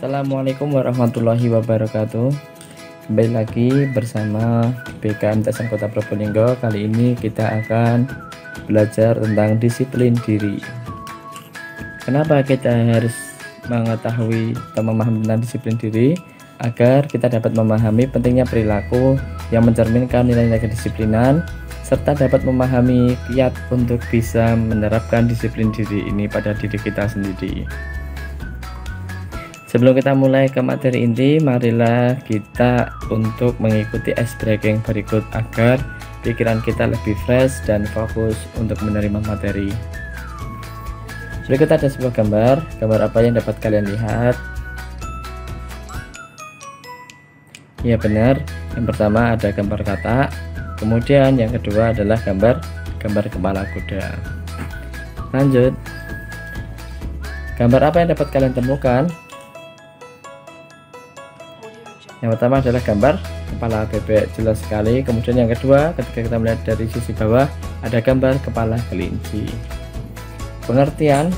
Assalamualaikum warahmatullahi wabarakatuh. Kembali lagi bersama BKMTSN Kota Probolinggo. Kali ini kita akan belajar tentang disiplin diri. Kenapa kita harus mengetahui atau memahami tentang disiplin diri? Agar kita dapat memahami pentingnya perilaku yang mencerminkan nilai-nilai kedisiplinan, serta dapat memahami kiat untuk bisa menerapkan disiplin diri ini pada diri kita sendiri. Sebelum kita mulai ke materi inti, marilah kita untuk mengikuti ice breaking berikut agar pikiran kita lebih fresh dan fokus untuk menerima materi. Berikut ada sebuah gambar apa yang dapat kalian lihat? Ya benar, yang pertama ada gambar katak, kemudian yang kedua adalah gambar kepala kuda. Lanjut, gambar apa yang dapat kalian temukan? Yang pertama adalah gambar kepala bebek, jelas sekali. Kemudian yang kedua, ketika kita melihat dari sisi bawah, ada gambar kepala kelinci. Pengertian: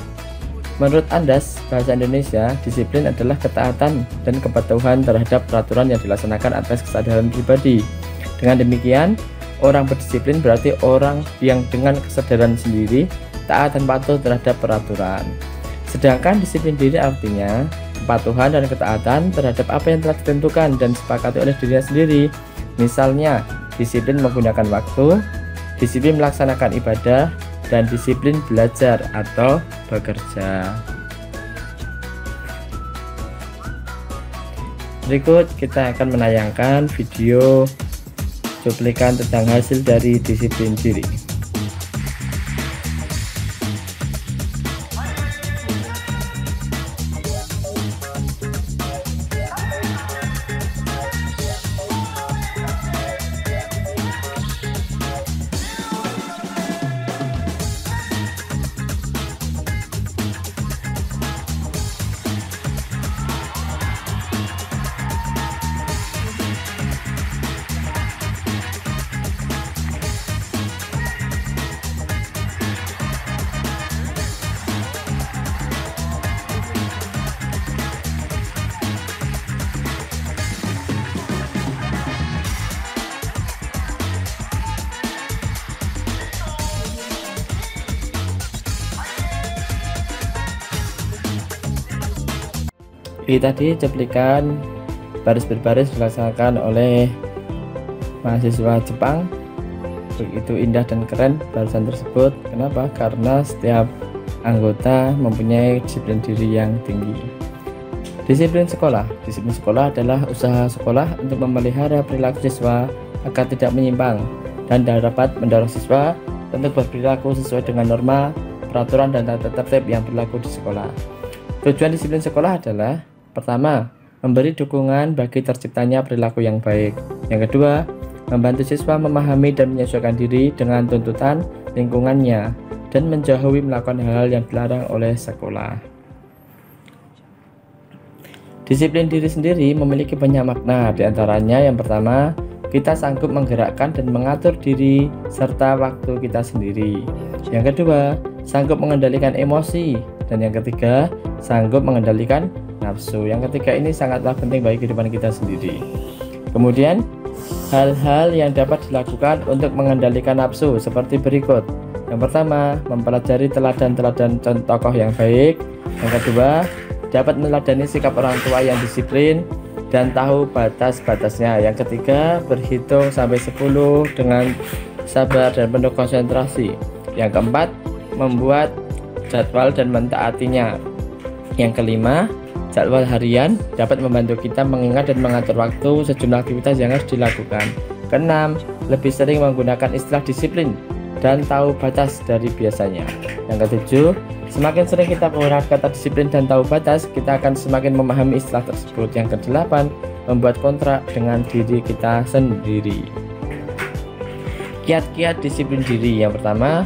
menurut Andas Bahasa Indonesia, disiplin adalah ketaatan dan kepatuhan terhadap peraturan yang dilaksanakan atas kesadaran pribadi. Dengan demikian, orang berdisiplin berarti orang yang dengan kesadaran sendiri taat dan patuh terhadap peraturan. Sedangkan disiplin diri artinya kepatuhan dan ketaatan terhadap apa yang telah ditentukan dan disepakati oleh dirinya sendiri. Misalnya, disiplin menggunakan waktu, disiplin melaksanakan ibadah, dan disiplin belajar atau bekerja. Berikut kita akan menayangkan video cuplikan tentang hasil dari disiplin diri. Ini tadi cuplikan baris berbaris dilaksanakan oleh mahasiswa Jepang. Begitu indah dan keren barisan tersebut. Kenapa? Karena setiap anggota mempunyai disiplin diri yang tinggi. Disiplin sekolah adalah usaha sekolah untuk memelihara perilaku siswa agar tidak menyimpang dan dapat mendorong siswa untuk berperilaku sesuai dengan norma, peraturan, dan tata tertib yang berlaku di sekolah. Tujuan disiplin sekolah adalah: pertama, memberi dukungan bagi terciptanya perilaku yang baik. Yang kedua, membantu siswa memahami dan menyesuaikan diri dengan tuntutan lingkungannya dan menjauhi melakukan hal-hal yang dilarang oleh sekolah. Disiplin diri sendiri memiliki banyak makna, diantaranya yang pertama, kita sanggup menggerakkan dan mengatur diri serta waktu kita sendiri. Yang kedua, sanggup mengendalikan emosi. Dan yang ketiga, sanggup mengendalikan nafsu. Yang ketiga ini sangatlah penting bagi kehidupan kita sendiri. Kemudian, hal-hal yang dapat dilakukan untuk mengendalikan nafsu seperti berikut. Yang pertama, mempelajari teladan-teladan tokoh yang baik. Yang kedua, dapat meneladani sikap orang tua yang disiplin dan tahu batas-batasnya. Yang ketiga, berhitung sampai 10 dengan sabar dan penuh konsentrasi. Yang keempat, membuat jadwal dan mentaatinya. Yang kelima, jadwal harian dapat membantu kita mengingat dan mengatur waktu sejumlah aktivitas yang harus dilakukan. Keenam, lebih sering menggunakan istilah disiplin dan tahu batas dari biasanya. Yang ketujuh, semakin sering kita menggunakan kata disiplin dan tahu batas, kita akan semakin memahami istilah tersebut. Yang kedelapan, membuat kontrak dengan diri kita sendiri. Kiat-kiat disiplin diri. Yang pertama,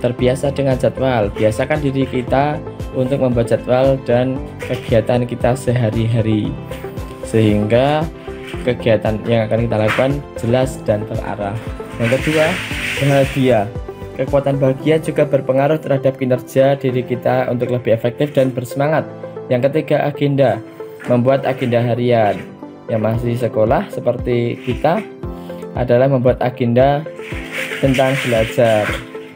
terbiasa dengan jadwal. Biasakan diri kita untuk membuat jadwal dan kegiatan kita sehari-hari, sehingga kegiatan yang akan kita lakukan jelas dan terarah. Yang kedua, bahagia. Kekuatan bahagia juga berpengaruh terhadap kinerja diri kita untuk lebih efektif dan bersemangat. Yang ketiga, agenda. membuat agenda harian. Yang masih sekolah seperti kita adalah membuat agenda tentang belajar.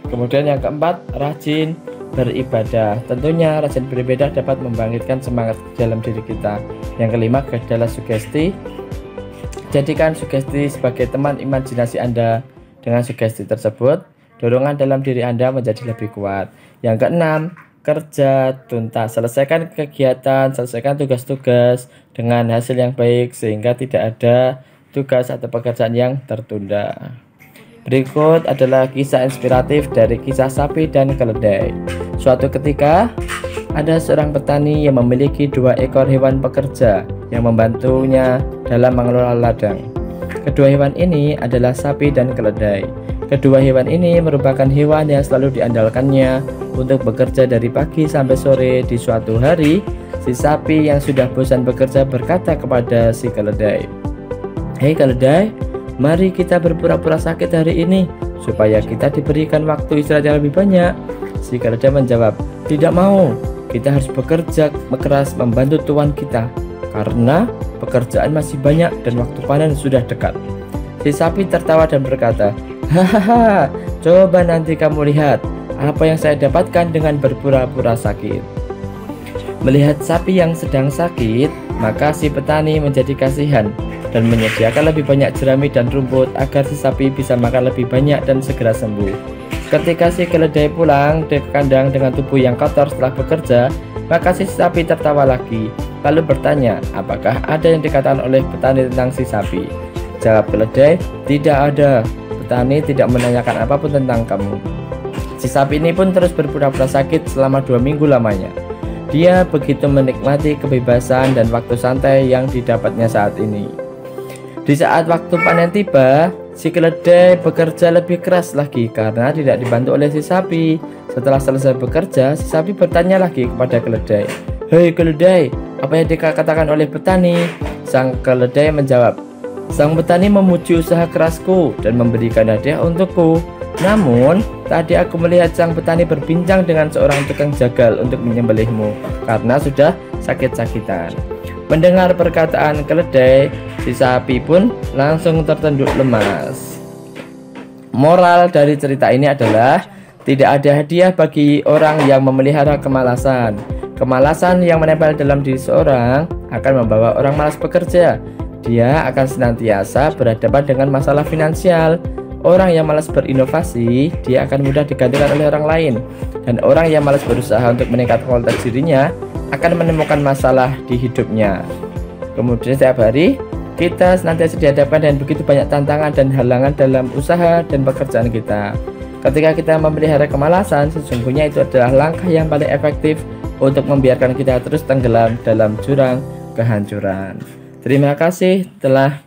Kemudian yang keempat, rajin beribadah. Tentunya rajin beribadah dapat membangkitkan semangat dalam diri kita. Yang kelima adalah sugesti. Jadikan sugesti sebagai teman imajinasi Anda. Dengan sugesti tersebut, dorongan dalam diri Anda menjadi lebih kuat. Yang keenam, kerja tuntas. Selesaikan kegiatan, selesaikan tugas-tugas dengan hasil yang baik sehingga tidak ada tugas atau pekerjaan yang tertunda. Berikut adalah kisah inspiratif dari kisah sapi dan keledai. Suatu ketika, ada seorang petani yang memiliki 2 ekor hewan pekerja yang membantunya dalam mengelola ladang. Kedua hewan ini adalah sapi dan keledai. Kedua hewan ini merupakan hewan yang selalu diandalkannya untuk bekerja dari pagi sampai sore. Di suatu hari, si sapi yang sudah bosan bekerja berkata kepada si keledai, "Hei keledai, mari kita berpura-pura sakit hari ini supaya kita diberikan waktu istirahat yang lebih banyak." Si keledai menjawab, "Tidak mau, kita harus bekerja keras membantu tuan kita karena pekerjaan masih banyak dan waktu panen sudah dekat." Si sapi tertawa dan berkata, "Hahaha, coba nanti kamu lihat apa yang saya dapatkan dengan berpura-pura sakit." Melihat sapi yang sedang sakit, maka si petani menjadi kasihan dan menyediakan lebih banyak jerami dan rumput agar si sapi bisa makan lebih banyak dan segera sembuh. Ketika si keledai pulang ke kandang dengan tubuh yang kotor setelah bekerja, maka si sapi tertawa lagi, lalu bertanya, apakah ada yang dikatakan oleh petani tentang si sapi? Jawab keledai, "Tidak ada. Petani tidak menanyakan apapun tentang kamu." Si sapi ini pun terus berpura-pura sakit selama 2 minggu lamanya. Dia begitu menikmati kebebasan dan waktu santai yang didapatnya saat ini. Di saat waktu panen tiba, si keledai bekerja lebih keras lagi karena tidak dibantu oleh si sapi. Setelah selesai bekerja, si sapi bertanya lagi kepada keledai, "Hei keledai, apa yang dikatakan oleh petani?" Sang keledai menjawab, "Sang petani memuji usaha kerasku dan memberikan hadiah untukku. Namun, tadi aku melihat sang petani berbincang dengan seorang tukang jagal untuk menyembelihmu karena sudah sakit-sakitan." Mendengar perkataan keledai, si sapi pun langsung tertunduk lemas. Moral dari cerita ini adalah tidak ada hadiah bagi orang yang memelihara kemalasan. Kemalasan yang menempel dalam diri seorang akan membawa orang malas bekerja. Dia akan senantiasa berhadapan dengan masalah finansial. Orang yang malas berinovasi, dia akan mudah digantikan oleh orang lain. Dan orang yang malas berusaha untuk meningkatkan kualitas dirinya akan menemukan masalah di hidupnya. Kemudian setiap hari kita senantiasa dihadapkan dengan begitu banyak tantangan dan halangan dalam usaha dan pekerjaan kita. Ketika kita memelihara kemalasan, sesungguhnya itu adalah langkah yang paling efektif untuk membiarkan kita terus tenggelam dalam jurang kehancuran. Terima kasih telah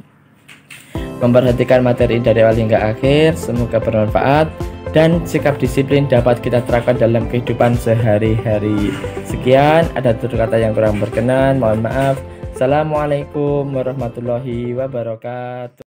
memperhatikan materi dari awal hingga akhir. Semoga bermanfaat dan sikap disiplin dapat kita terapkan dalam kehidupan sehari-hari. Sekian, ada tutur kata yang kurang berkenan, mohon maaf. Assalamualaikum warahmatullahi wabarakatuh.